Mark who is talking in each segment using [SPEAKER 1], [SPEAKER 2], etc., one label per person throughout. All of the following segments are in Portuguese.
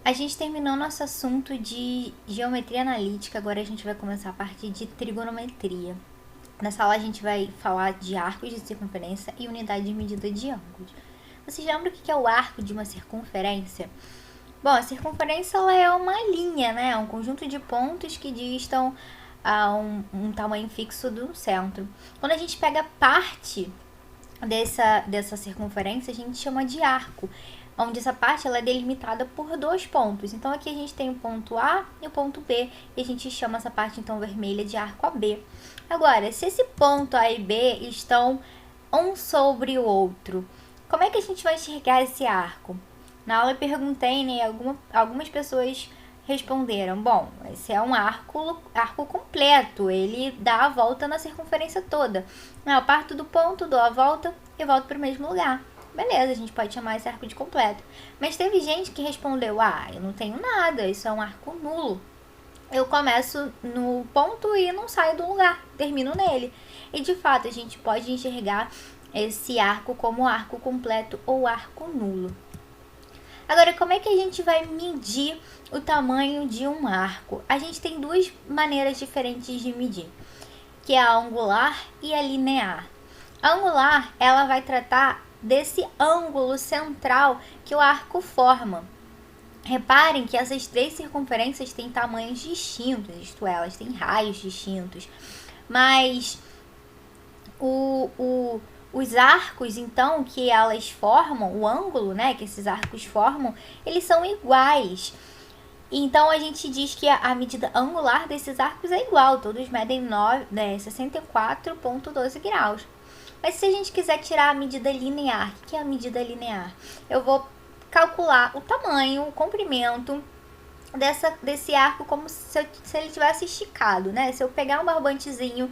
[SPEAKER 1] A gente terminou nosso assunto de geometria analítica, agora a gente vai começar a parte de trigonometria. Nessa aula a gente vai falar de arcos de circunferência e unidade de medida de ângulos. Vocês lembram o que é o arco de uma circunferência? Bom, a circunferência ela é uma linha, né? É um conjunto de pontos que distam a um tamanho fixo do centro. Quando a gente pega parte dessa circunferência, a gente chama de arco, onde essa parte ela é delimitada por dois pontos. Então aqui a gente tem o ponto A e o ponto B, e a gente chama essa parte então vermelha de arco AB. Agora, se esse ponto A e B estão um sobre o outro, como é que a gente vai enxergar esse arco? Na aula eu perguntei, né, algumas pessoas responderam, bom, esse é um arco completo, ele dá a volta na circunferência toda. Eu parto do ponto, dou a volta e volto para o mesmo lugar. Beleza, a gente pode chamar esse arco de completo. Mas teve gente que respondeu, eu não tenho nada, isso é um arco nulo. Eu começo no ponto e não saio do lugar, termino nele. E de fato, a gente pode enxergar esse arco como arco completo ou arco nulo. Agora, como é que a gente vai medir o tamanho de um arco? A gente tem duas maneiras diferentes de medir, que é a angular e a linear. A angular, ela vai tratar desse ângulo central que o arco forma. Reparem que essas três circunferências têm tamanhos distintos, isto é, elas têm raios distintos. Mas os arcos, então, que elas formam, o ângulo, né, que esses arcos formam, eles são iguais. Então, a gente diz que a medida angular desses arcos é igual, todos medem 64,12 graus. Mas se a gente quiser tirar a medida linear, o que é a medida linear? Eu vou calcular o tamanho, o comprimento desse arco como se ele tivesse esticado, né? Se eu pegar um barbantezinho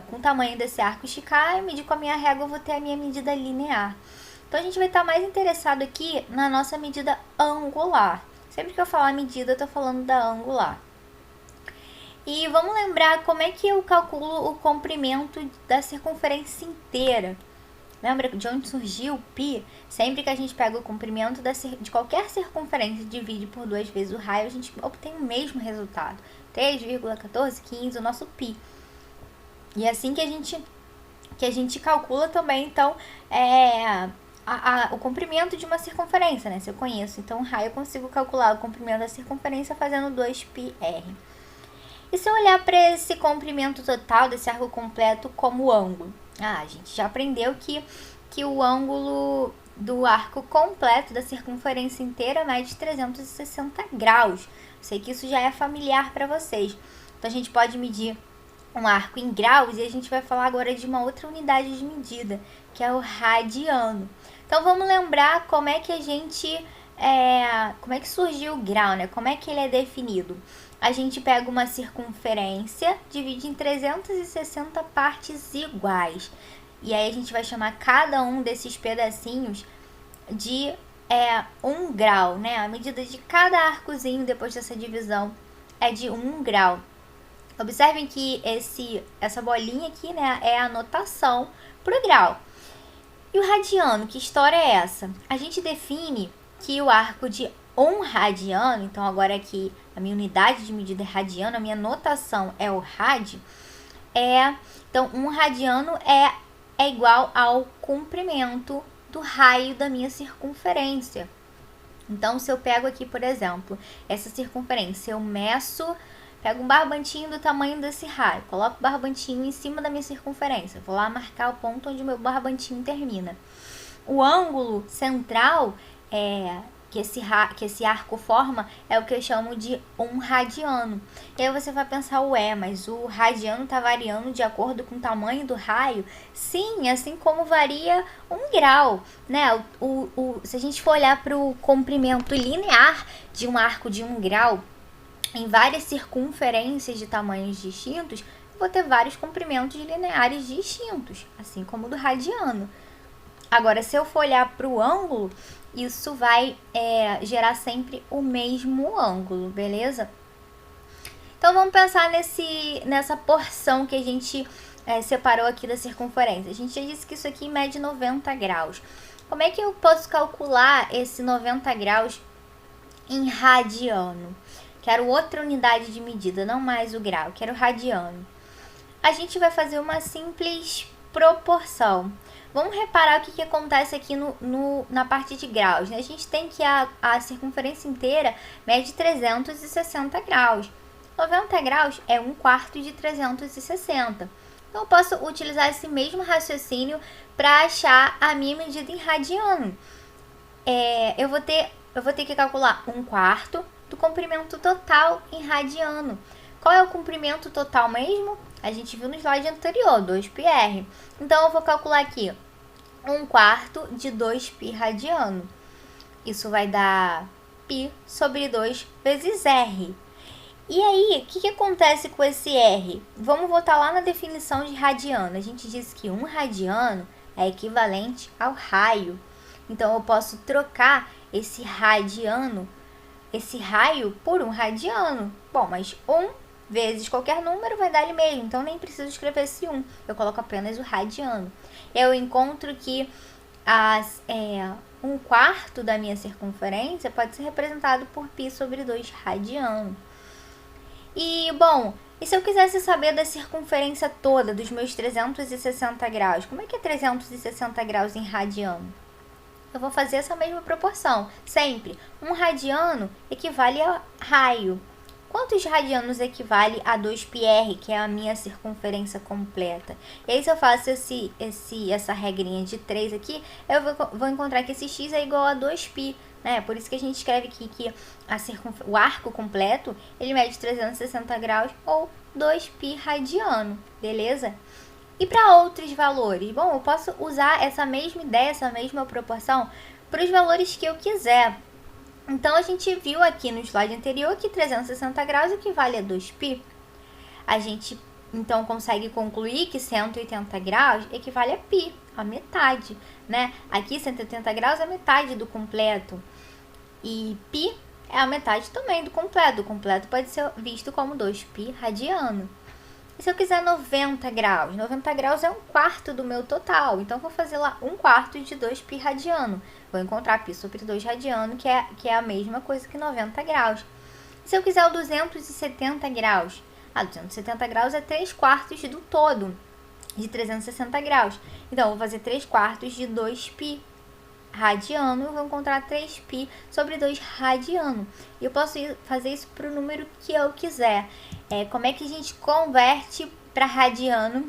[SPEAKER 1] com o tamanho desse arco, esticar e medir com a minha régua, eu vou ter a minha medida linear. Então, a gente vai estar mais interessado aqui na nossa medida angular. Sempre que eu falar medida, eu estou falando da angular. E vamos lembrar como é que eu calculo o comprimento da circunferência inteira. Lembra de onde surgiu o π? Sempre que a gente pega o comprimento de qualquer circunferência e divide por 2 vezes o raio, a gente obtém o mesmo resultado. 3,1415, o nosso π. E é assim que a gente calcula também, então, o comprimento de uma circunferência, né? Se eu conheço, então, o raio, eu consigo calcular o comprimento da circunferência fazendo 2πr. E se eu olhar para esse comprimento total desse arco completo como ângulo? A gente já aprendeu que o ângulo do arco completo da circunferência inteira mede 360 graus. Sei que isso já é familiar para vocês. Então, a gente pode medir um arco em graus e a gente vai falar agora de uma outra unidade de medida, que é o radiano. Então, vamos lembrar como é que como é que surgiu o grau, né? Como é que ele é definido? A gente pega uma circunferência, divide em 360 partes iguais. E aí a gente vai chamar cada um desses pedacinhos de 1 grau, né? A medida de cada arcozinho depois dessa divisão é de 1 grau. Observem que essa bolinha aqui, né, é a notação para o grau. E o radiano, que história é essa? A gente define que o arco de 1 radiano, então agora aqui a minha unidade de medida é radiano, a minha notação é o rádio, então 1 radiano é igual ao comprimento do raio da minha circunferência. Então, se eu pego aqui, por exemplo, essa circunferência, eu pego um barbantinho do tamanho desse raio, coloco o barbantinho em cima da minha circunferência, vou lá marcar o ponto onde o meu barbantinho termina. O ângulo central que esse arco forma é o que eu chamo de 1 radiano. E aí você vai pensar, mas o radiano está variando de acordo com o tamanho do raio? Sim, assim como varia 1 grau, né? Se a gente for olhar para o comprimento linear de um arco de 1 grau, em várias circunferências de tamanhos distintos, eu vou ter vários comprimentos lineares distintos, assim como o do radiano. Agora, se eu for olhar para o ângulo, isso vai gerar sempre o mesmo ângulo, beleza? Então, vamos pensar nessa porção que a gente separou aqui da circunferência. A gente já disse que isso aqui mede 90 graus. Como é que eu posso calcular esse 90 graus em radiano. Quero outra unidade de medida, não mais o grau, quero radiano. A gente vai fazer uma simples proporção. Vamos reparar o que acontece aqui na parte de graus, né? A gente tem que a circunferência inteira mede 360 graus. 90 graus é 1/4 de 360. Então, eu posso utilizar esse mesmo raciocínio para achar a minha medida em radiano. Eu vou ter que calcular 1/4 do comprimento total em radiano. Qual é o comprimento total mesmo? A gente viu no slide anterior, 2πr. Então, eu vou calcular aqui 1/4 de 2π radiano. Isso vai dar π sobre 2 vezes r. E aí, o que acontece com esse r? Vamos voltar lá na definição de radiano. A gente disse que 1 radiano é equivalente ao raio. Então, eu posso trocar esse radiano, esse raio, por 1 radiano. Bom, mas 1 vezes qualquer número vai dar ele mesmo. Então, nem preciso escrever esse 1. Eu coloco apenas o radiano. Eu encontro que 1/4 da minha circunferência pode ser representado por π sobre 2 radiano. E, bom, e se eu quisesse saber da circunferência toda dos meus 360 graus? Como é que é 360 graus em radiano? Eu vou fazer essa mesma proporção. Sempre. 1 radiano equivale a raio. Quantos radianos equivale a 2πr, que é a minha circunferência completa? E aí, se eu faço essa regrinha de 3 aqui, eu vou encontrar que esse x é igual a 2π. Né? Por isso que a gente escreve aqui que o arco completo, ele mede 360 graus ou 2π radiano, beleza? E para outros valores? Bom, eu posso usar essa mesma ideia, essa mesma proporção para os valores que eu quiser. Então, a gente viu aqui no slide anterior que 360 graus equivale a 2π. A gente, então, consegue concluir que 180 graus equivale a π, a metade, né? Aqui, 180 graus é metade do completo. E π é a metade também do completo. O completo pode ser visto como 2π radiano. E se eu quiser 90 graus? 90 graus é 1/4 do meu total. Então, vou fazer lá 1/4 de 2π radiano. Vou encontrar π sobre 2 radiano, que é a mesma coisa que 90 graus. E se eu quiser o 270 graus? 270 graus é 3/4 do todo, de 360 graus. Então, eu vou fazer 3/4 de 2π radiano, eu vou encontrar 3π sobre 2 radiano. E eu posso fazer isso para o número que eu quiser. Como é que a gente converte para radiano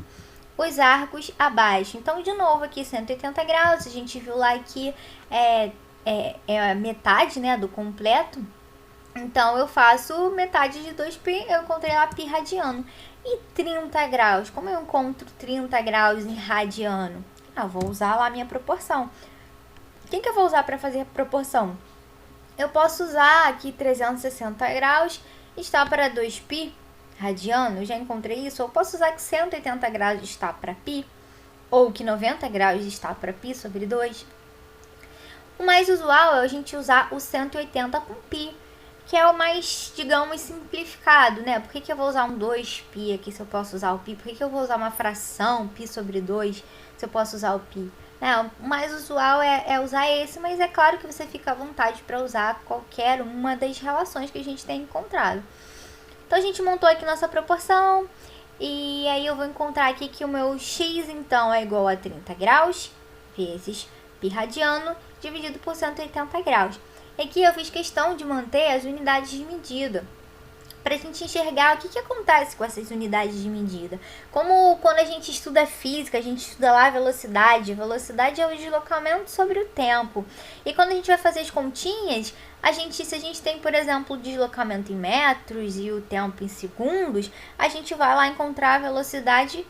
[SPEAKER 1] os arcos abaixo? Então, de novo, aqui 180 graus, a gente viu lá que é a metade, né, do completo. Então, eu faço metade de 2π, eu encontrei lá π radiano. E 30 graus? Como eu encontro 30 graus em radiano? Eu vou usar lá a minha proporção. O que eu vou usar para fazer a proporção? Eu posso usar aqui 360 graus, está para 2π radiano, eu já encontrei isso. Eu posso usar que 180 graus está para π, ou que 90 graus está para π sobre 2. O mais usual é a gente usar o 180 com π, que é o mais, digamos, simplificado, né? Por que eu vou usar um 2π aqui se eu posso usar o π? Por que eu vou usar uma fração, π sobre 2, se eu posso usar o π? O mais usual é usar esse, mas é claro que você fica à vontade para usar qualquer uma das relações que a gente tem encontrado. Então, a gente montou aqui nossa proporção, e aí eu vou encontrar aqui que o meu x, então, é igual a 30 graus vezes π radiano dividido por 180 graus. E aqui eu fiz questão de manter as unidades de medida, para a gente enxergar o que acontece com essas unidades de medida. Como quando a gente estuda física, a gente estuda lá a velocidade. Velocidade é o deslocamento sobre o tempo. E quando a gente vai fazer as continhas, se a gente tem, por exemplo, o deslocamento em metros e o tempo em segundos, a gente vai lá encontrar a velocidade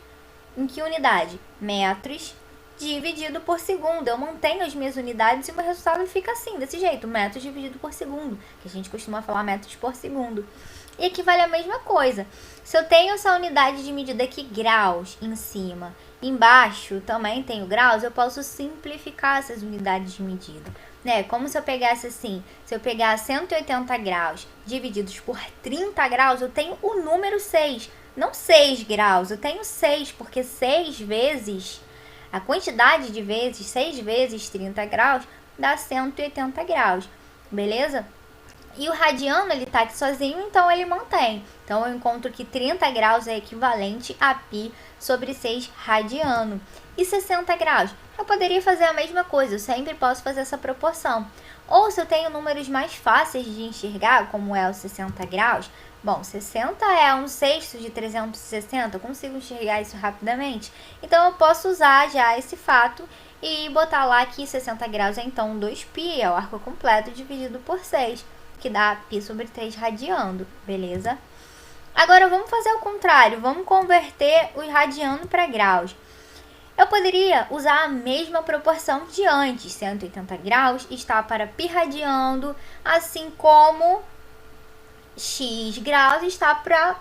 [SPEAKER 1] em que unidade? Metros dividido por segundo. Eu mantenho as minhas unidades e o meu resultado fica assim, desse jeito, metros dividido por segundo, que a gente costuma falar metros por segundo. E aqui vale a mesma coisa. Se eu tenho essa unidade de medida aqui, graus, em cima, embaixo também tenho graus, eu posso simplificar essas unidades de medida, né? Como se eu pegasse assim, se eu pegar 180 graus divididos por 30 graus, eu tenho o número 6, não 6 graus, eu tenho 6, porque 6 vezes, a quantidade de vezes, 6 vezes 30 graus, dá 180 graus, beleza? E o radiano, ele tá aqui sozinho, então ele mantém. Então, eu encontro que 30 graus é equivalente a π sobre 6 radiano. E 60 graus? Eu poderia fazer a mesma coisa, eu sempre posso fazer essa proporção. Ou se eu tenho números mais fáceis de enxergar, como é o 60 graus, bom, 60 é 1/6 de 360, eu consigo enxergar isso rapidamente. Então, eu posso usar já esse fato e botar lá que 60 graus é então 2π, é o arco completo dividido por 6, que dá π sobre 3 radiando, beleza? Agora, vamos fazer o contrário, vamos converter o radiano para graus. Eu poderia usar a mesma proporção de antes, 180 graus está para π radiando, assim como x graus está para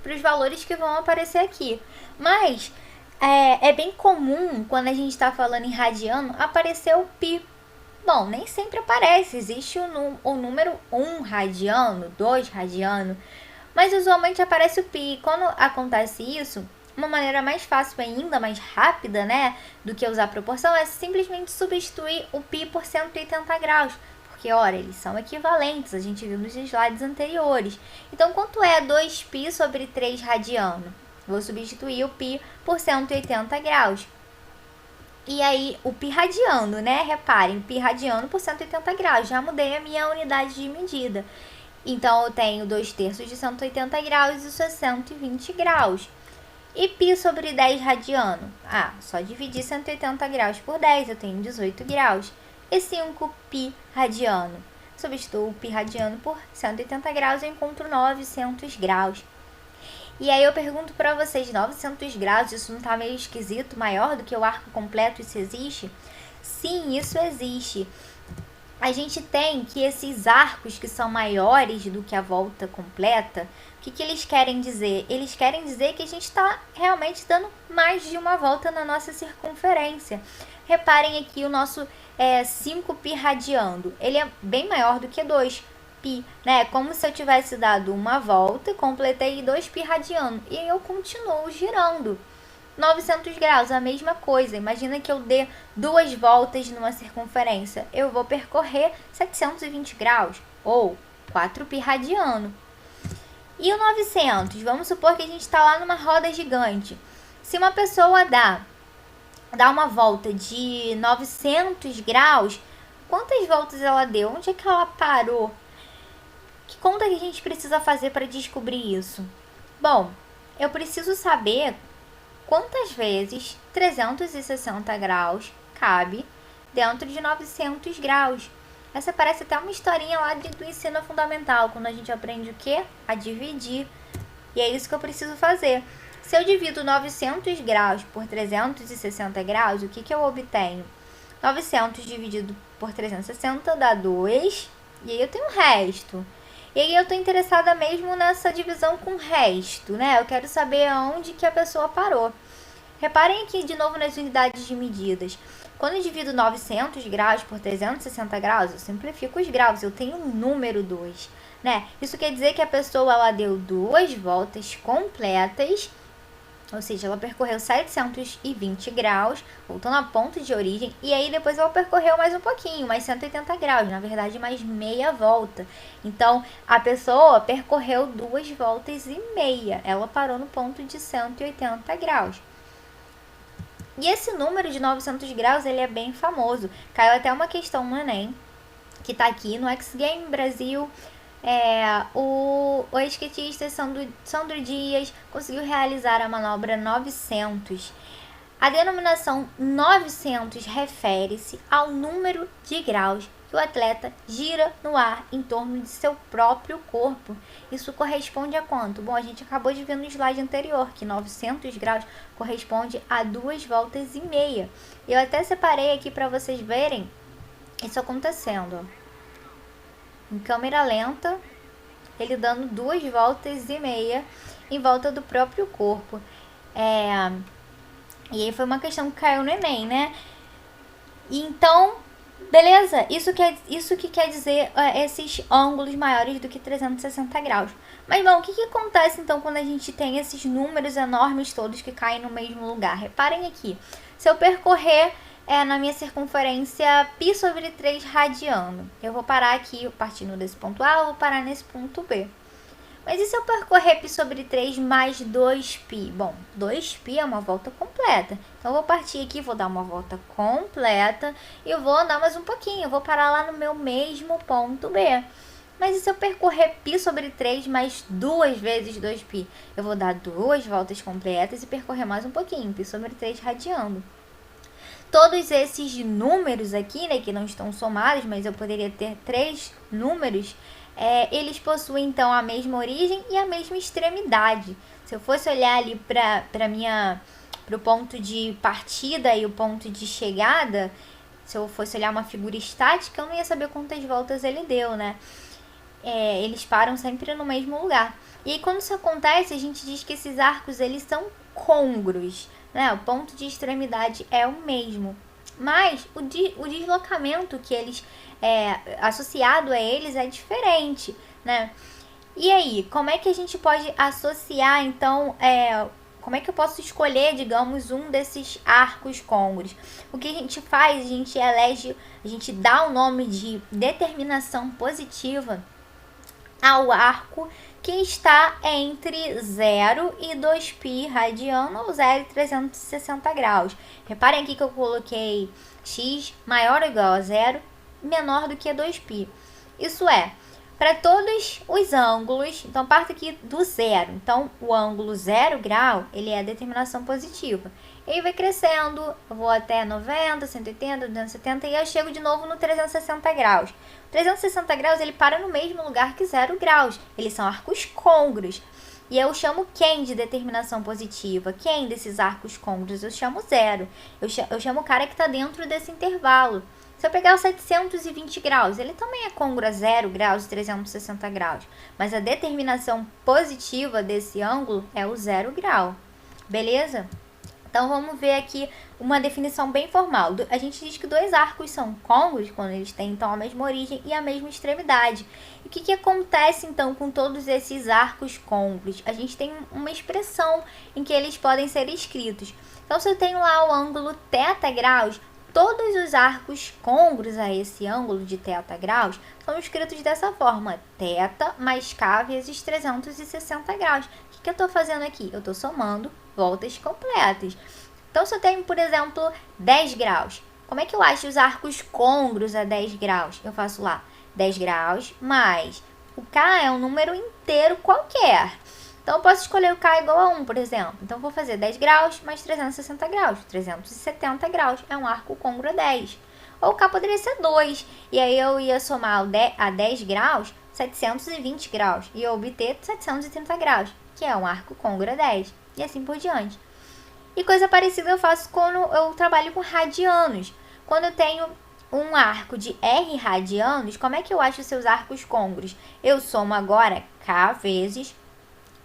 [SPEAKER 1] os valores que vão aparecer aqui. Mas é bem comum, quando a gente está falando em radiano, aparecer o π. Bom, nem sempre aparece, existe o número 1 radiano, 2 radiano, mas usualmente aparece o π. E quando acontece isso, uma maneira mais fácil ainda, mais rápida, né, do que usar a proporção, é simplesmente substituir o π por 180 graus. Porque, olha, eles são equivalentes, a gente viu nos slides anteriores. Então, quanto é 2π sobre 3 radiano? Vou substituir o π por 180 graus. E aí, o π radiano, né? Reparem, π radiano por 180 graus. Já mudei a minha unidade de medida. Então, eu tenho 2/3 de 180 graus, isso é 120 graus. E π sobre 10 radiano? Ah, só dividir 180 graus por 10, eu tenho 18 graus. E 5π radiano? Substituo o π radiano por 180 graus e encontro 900 graus. E aí eu pergunto para vocês, 900 graus, isso não tá meio esquisito? Maior do que o arco completo, isso existe? Sim, isso existe. A gente tem que esses arcos que são maiores do que a volta completa, o que eles querem dizer? Eles querem dizer que a gente está realmente dando mais de uma volta na nossa circunferência. Reparem aqui o nosso 5π radiando. Ele é bem maior do que 2π, né? Como se eu tivesse dado uma volta e completei 2π radiando. E eu continuo girando. 900 graus, a mesma coisa. Imagina que eu dê 2 voltas numa circunferência. Eu vou percorrer 720 graus, ou 4π radiano. E o 900? Vamos supor que a gente está lá numa roda gigante. Se uma pessoa dá uma volta de 900 graus, quantas voltas ela deu? Onde é que ela parou? Que conta que a gente precisa fazer para descobrir isso? Bom, eu preciso saber quantas vezes 360 graus cabe dentro de 900 graus. Essa parece até uma historinha lá do ensino fundamental, quando a gente aprende o quê? A dividir. E é isso que eu preciso fazer. Se eu divido 900 graus por 360 graus, o que eu obtenho? 900 dividido por 360 dá 2, e aí eu tenho o resto. E aí eu estou interessada mesmo nessa divisão com o resto, né? Eu quero saber aonde que a pessoa parou. Reparem aqui de novo nas unidades de medidas. Quando eu divido 900 graus por 360 graus, eu simplifico os graus, eu tenho o número 2, né? Isso quer dizer que a pessoa ela deu 2 voltas completas, ou seja, ela percorreu 720 graus, voltando ao ponto de origem, e aí depois ela percorreu mais um pouquinho, mais 180 graus, na verdade mais meia volta. Então, a pessoa percorreu 2 voltas e meia, ela parou no ponto de 180 graus. E esse número de 900 graus, ele é bem famoso. Caiu até uma questão no Enem, que tá aqui no X Game Brasil. O skatista Sandro Dias conseguiu realizar a manobra 900. A denominação 900 refere-se ao número de graus que o atleta gira no ar em torno de seu próprio corpo. Isso corresponde a quanto? Bom, a gente acabou de ver no slide anterior que 900 graus corresponde a 2 voltas e meia. Eu até separei aqui para vocês verem isso acontecendo. Em câmera lenta, ele dando 2 voltas e meia em volta do próprio corpo. E aí foi uma questão que caiu no Enem, né? Então, beleza, isso que quer dizer esses ângulos maiores do que 360 graus. Mas, bom, o que acontece então quando a gente tem esses números enormes todos que caem no mesmo lugar? Reparem aqui, se eu percorrer na minha circunferência π sobre 3 radiano. Eu vou parar aqui, partindo desse ponto A, eu vou parar nesse ponto B. Mas e se eu percorrer π sobre 3 mais 2π? Bom, 2π é uma volta completa. Então, eu vou partir aqui, vou dar uma volta completa e eu vou andar mais um pouquinho. Eu vou parar lá no meu mesmo ponto B. Mas e se eu percorrer π sobre 3 mais 2 vezes 2π? Eu vou dar 2 voltas completas e percorrer mais um pouquinho, π sobre 3 radiano. Todos esses números aqui, né, que não estão somados, mas eu poderia ter 3 números, eles possuem, então, a mesma origem e a mesma extremidade. Se eu fosse olhar ali para o ponto de partida e o ponto de chegada, se eu fosse olhar uma figura estática, eu não ia saber quantas voltas ele deu, né? Eles param sempre no mesmo lugar. E aí, quando isso acontece, a gente diz que esses arcos, eles são côngruos, né? O ponto de extremidade é o mesmo. Mas o deslocamento que eles associado a eles é diferente, né? E aí, como é que a gente pode associar, então, como é que eu posso escolher, digamos, um desses arcos côngruos? O que a gente faz, a gente elege, a gente dá o nome de determinação positiva ao arco que está entre 0 e 2π radiano ou 0 e 360 graus. Reparem aqui que eu coloquei x maior ou igual a 0, menor do que 2π. Isso é, para todos os ângulos, então parto aqui do zero. Então, o ângulo 0 grau, ele é a determinação positiva. Ele vai crescendo, eu vou até 90, 180, 270 e eu chego de novo no 360 graus. 360 graus, ele para no mesmo lugar que 0 graus. Eles são arcos côngruos. E eu chamo quem de determinação positiva? Quem desses arcos côngruos? Eu chamo 0. Eu chamo o cara que está dentro desse intervalo. Se eu pegar o 720 graus, ele também é côngruo a 0 graus e 360 graus. Mas a determinação positiva desse ângulo é o 0 grau. Beleza? Então, vamos ver aqui uma definição bem formal. A gente diz que dois arcos são côngruos quando eles têm, então, a mesma origem e a mesma extremidade. E o que acontece, então, com todos esses arcos côngruos? A gente tem uma expressão em que eles podem ser escritos. Então, se eu tenho lá o ângulo θ graus, todos os arcos côngruos a esse ângulo de θ graus são escritos dessa forma: θ mais k vezes 360 graus. O que eu estou fazendo aqui? Eu estou somando voltas completas. Então, se eu tenho, por exemplo, 10 graus, como é que eu acho os arcos côngruos a 10 graus? Eu faço lá 10 graus mais o k é um número inteiro qualquer. Então, eu posso escolher o k igual a 1, por exemplo. Então, eu vou fazer 10 graus mais 360 graus. 370 graus é um arco côngruo a 10. Ou o k poderia ser 2. E aí, eu ia somar a 10 graus 720 graus. E eu obter 730 graus, que é um arco côngruo a 10. E assim por diante. E coisa parecida eu faço quando eu trabalho com radianos. Quando eu tenho um arco de R radianos, como é que eu acho os seus arcos côngruos? Eu somo agora k vezes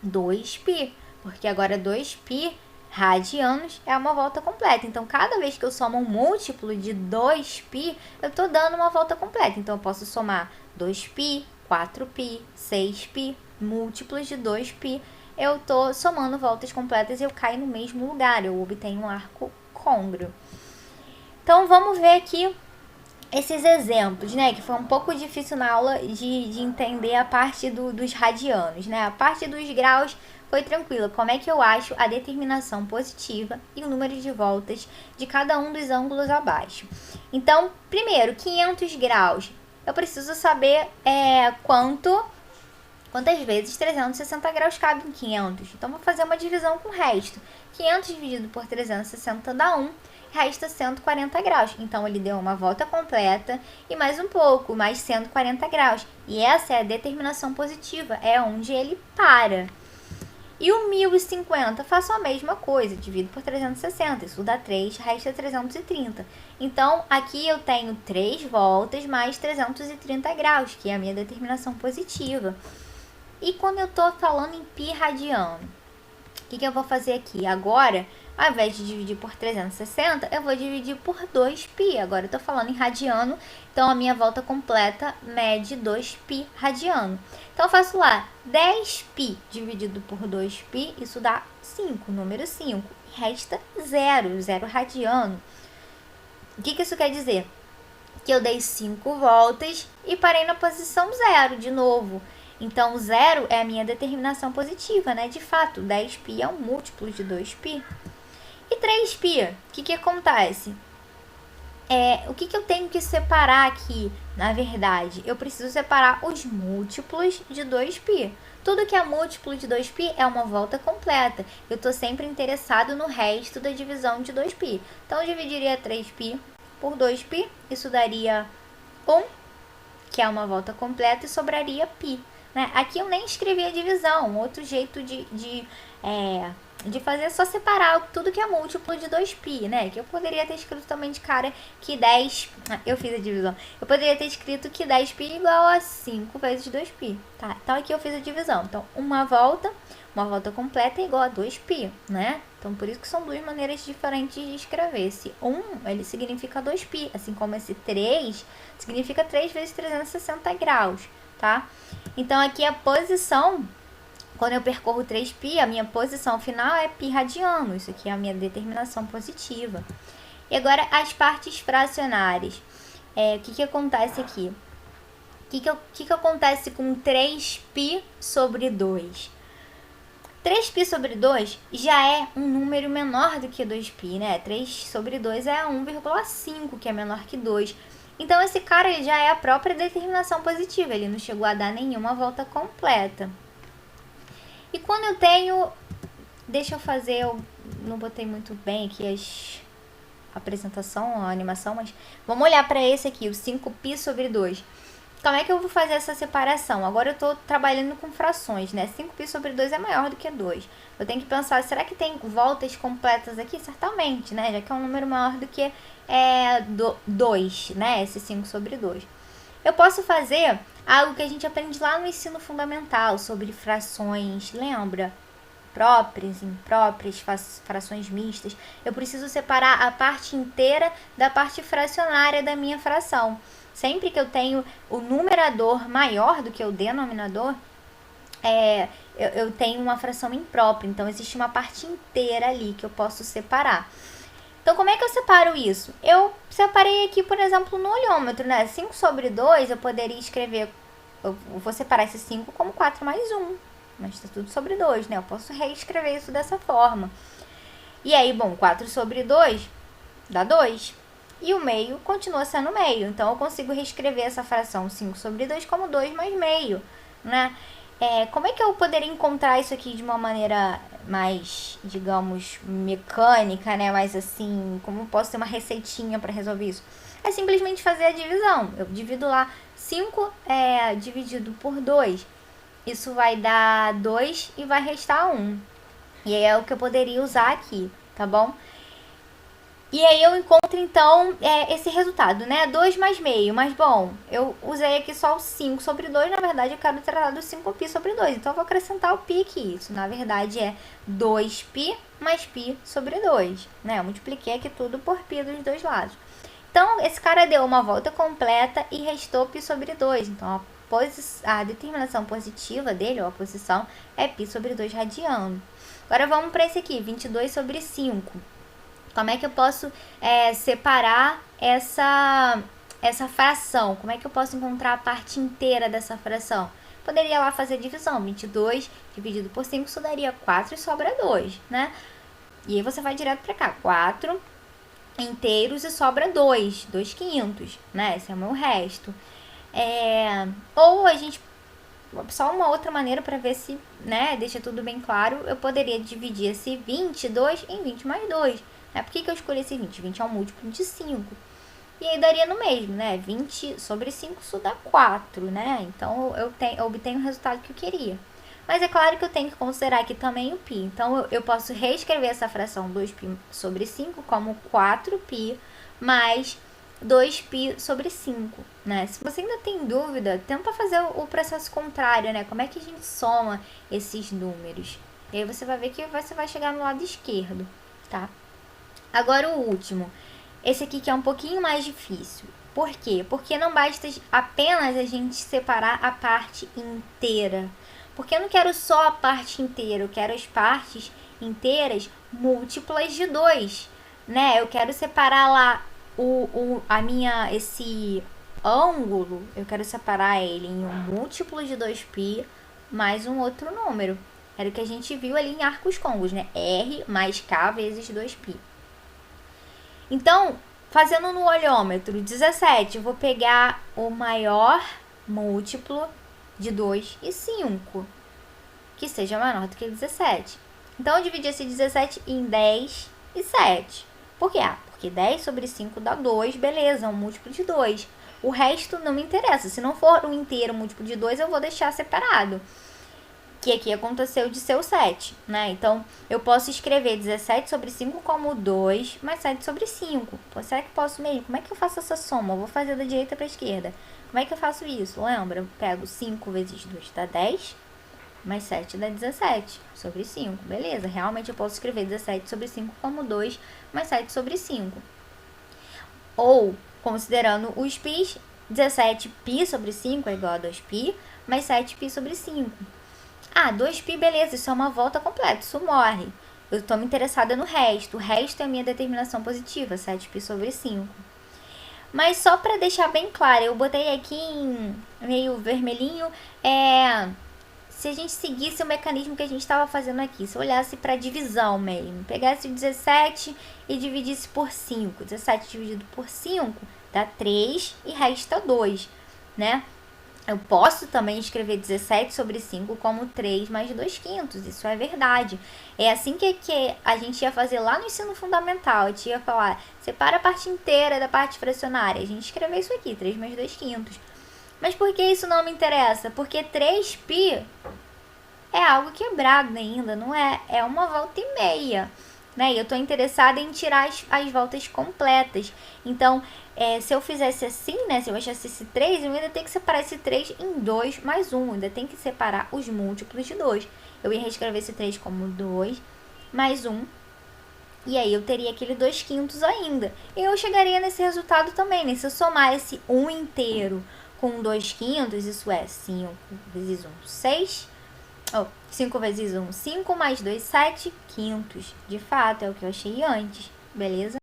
[SPEAKER 1] 2π, porque agora 2π radianos é uma volta completa. Então, cada vez que eu somo um múltiplo de 2π, eu estou dando uma volta completa. Então, eu posso somar 2π, 4π, 6π, múltiplos de 2π. Eu estou somando voltas completas e eu caio no mesmo lugar. Eu obtenho um arco côngruo. Então, vamos ver aqui esses exemplos, né? Que foi um pouco difícil na aula de entender a parte dos radianos, né? A parte dos graus foi tranquila. Como é que eu acho a determinação positiva e o número de voltas de cada um dos ângulos abaixo? Então, primeiro, 500 graus. Eu preciso saber quantas vezes 360 graus cabe em 500. Então, vou fazer uma divisão com o resto. 500 dividido por 360 dá 1, resta 140 graus. Então, ele deu uma volta completa e mais um pouco, mais 140 graus. E essa é a determinação positiva, é onde ele para. E o 1050, faço a mesma coisa, divido por 360, isso dá 3, resta 330. Então, aqui eu tenho 3 voltas mais 330 graus, que é a minha determinação positiva. E quando eu estou falando em π radiano, o que eu vou fazer aqui? Agora, ao invés de dividir por 360, eu vou dividir por 2π. Agora eu estou falando em radiano, então a minha volta completa mede 2π radiano. Então eu faço lá 10π dividido por 2π, isso dá 5, número 5. Resta 0 radiano. O que isso quer dizer? Que eu dei 5 voltas e parei na posição 0 de novo. Então, 0 é a minha determinação positiva, né? De fato, 10π é um múltiplo de 2π. E 3π, o que acontece? O que eu tenho que separar aqui, na verdade? Eu preciso separar os múltiplos de 2π. Tudo que é múltiplo de 2π é uma volta completa. Eu estou sempre interessado no resto da divisão de 2π. Então, eu dividiria 3π por 2π. Isso daria 1, que é uma volta completa, e sobraria π. Né? Aqui eu nem escrevi a divisão. Outro jeito de fazer é só separar tudo que é múltiplo de 2π, né? Que eu poderia ter escrito também de cara que 10... Eu fiz a divisão. Eu poderia ter escrito que 10π é igual a 5 vezes 2π, tá? Então aqui eu fiz a divisão. Então, uma volta completa é igual a 2π, né? Então, por isso que são duas maneiras diferentes de escrever. Esse 1, ele significa 2π, assim como esse 3 significa 3 vezes 360 graus, tá? Então, aqui a posição... Quando eu percorro 3π, a minha posição final é π radiano. Isso aqui é a minha determinação positiva. E agora, as partes fracionárias. O que acontece aqui? O que acontece com 3π sobre 2? 3π sobre 2 já é um número menor do que 2π, né? 3 sobre 2 é 1,5, que é menor que 2. Então, esse cara ele já é a própria determinação positiva. Ele não chegou a dar nenhuma volta completa. E quando eu tenho... Deixa eu fazer... Eu não botei muito bem aqui a apresentação, a animação, mas... Vamos olhar para esse aqui, o 5π sobre 2. Como é que eu vou fazer essa separação? Agora eu estou trabalhando com frações, né? 5π sobre 2 é maior do que 2. Eu tenho que pensar, será que tem voltas completas aqui? Certamente, né? Já que é um número maior do que 2, né? Esse 5 sobre 2. Eu posso fazer algo que a gente aprende lá no ensino fundamental, sobre frações, lembra? Próprias, impróprias, frações mistas. Eu preciso separar a parte inteira da parte fracionária da minha fração. Sempre que eu tenho o numerador maior do que o denominador, eu tenho uma fração imprópria. Então, existe uma parte inteira ali que eu posso separar. Então, como é que eu separo isso? Eu separei aqui, por exemplo, no olhômetro, né? 5 sobre 2, eu poderia escrever... Eu vou separar esse 5 como 4 mais 1. Mas está tudo sobre 2, né? Eu posso reescrever isso dessa forma. E aí, bom, 4 sobre 2 dá 2. E o meio continua sendo meio. Então, eu consigo reescrever essa fração 5 sobre 2 como 2 mais meio, né? Como é que eu poderia encontrar isso aqui de uma maneira mais, digamos, mecânica, né? Mais assim, como eu posso ter uma receitinha para resolver isso? É simplesmente fazer a divisão. Eu divido lá 5 dividido por 2. Isso vai dar 2 e vai restar 1. E aí é o que eu poderia usar aqui, tá bom? E aí eu encontro, então, esse resultado, né? 2 mais meio. Mas, bom, eu usei aqui só o 5 sobre 2. Na verdade, eu quero tratar do 5π sobre 2. Então, eu vou acrescentar o π aqui. Isso, na verdade, é 2π mais π sobre 2. Né? Eu multipliquei aqui tudo por π dos dois lados. Então, esse cara deu uma volta completa e restou π sobre 2. Então, a determinação positiva dele, ou a posição, é π sobre 2 radiano. Agora, vamos para esse aqui, 22 sobre 5. Como é que eu posso separar essa fração? Como é que eu posso encontrar a parte inteira dessa fração? Poderia lá fazer a divisão. 22 dividido por 5, isso daria 4 e sobra 2, né? E aí você vai direto para cá. 4 inteiros e sobra 2 quintos, né? Esse é o meu resto. Ou a gente... Só uma outra maneira para ver se, né, deixa tudo bem claro. Eu poderia dividir esse 22 em 20 mais 2. Por que eu escolhi esse 20? 20 é um múltiplo de 5. E aí daria no mesmo, né? 20 sobre 5, isso dá 4, né? Então, eu obtenho o resultado que eu queria. Mas é claro que eu tenho que considerar aqui também o π. Então, eu posso reescrever essa fração 2π sobre 5 como 4π mais 2π sobre 5, né? Se você ainda tem dúvida, tenta fazer o processo contrário, né? Como é que a gente soma esses números? E aí você vai ver que você vai chegar no lado esquerdo, tá? Agora o último. Esse aqui que é um pouquinho mais difícil. Por quê? Porque não basta apenas a gente separar a parte inteira. Porque eu não quero só a parte inteira, eu quero as partes inteiras múltiplas de 2, né? Eu quero separar lá esse ângulo, eu quero separar ele em um múltiplo de 2π mais um outro número. Era o que a gente viu ali em arcos côncavos, né? R mais K vezes 2π. Então, fazendo no olhômetro 17, eu vou pegar o maior múltiplo de 2 e 5, que seja menor do que 17. Então, eu dividi esse 17 em 10 e 7. Por quê? Porque 10 sobre 5 dá 2, beleza, é um múltiplo de 2. O resto não me interessa. Se não for um inteiro múltiplo de 2, eu vou deixar separado. Que aqui aconteceu de ser o 7, né? Então, eu posso escrever 17 sobre 5 como 2 mais 7 sobre 5. Pô, será que posso mesmo? Como é que eu faço essa soma? Eu vou fazer da direita para a esquerda. Como é que eu faço isso? Lembra? Eu pego 5 vezes 2 dá 10, mais 7 dá 17 sobre 5. Beleza, realmente eu posso escrever 17 sobre 5 como 2 mais 7 sobre 5. Ou, considerando os π's, 17π sobre 5 é igual a 2π mais 7π sobre 5. 2π, beleza, isso é uma volta completa, isso morre. Eu estou me interessada no resto. O resto é a minha determinação positiva, 7π sobre 5. Mas só para deixar bem claro, eu botei aqui em meio vermelhinho, se a gente seguisse o mecanismo que a gente estava fazendo aqui, se eu olhasse para divisão mesmo, pegasse o 17 e dividisse por 5. 17 dividido por 5 dá 3 e resta 2, né? Eu posso também escrever 17 sobre 5 como 3 mais 2/5. Isso é verdade. É assim que a gente ia fazer lá no ensino fundamental. A gente ia falar, separa a parte inteira da parte fracionária. A gente escreveu isso aqui, 3 mais 2/5. Mas por que isso não me interessa? Porque 3π é algo quebrado ainda, não é? É uma volta e meia. Né? E eu estou interessada em tirar as voltas completas. Então, se eu fizesse assim, né? Se eu achasse esse 3, eu ainda tenho que separar esse 3 em 2 mais 1. Eu ainda tenho que separar os múltiplos de 2. Eu ia reescrever esse 3 como 2 mais 1. E aí eu teria aquele 2/5 ainda. E eu chegaria nesse resultado também, né? Se eu somar esse 1 inteiro com 2/5, isso é 5 vezes 1, 6... 5 vezes 1, 5 mais 2, 7/5. De fato, é o que eu achei antes, beleza?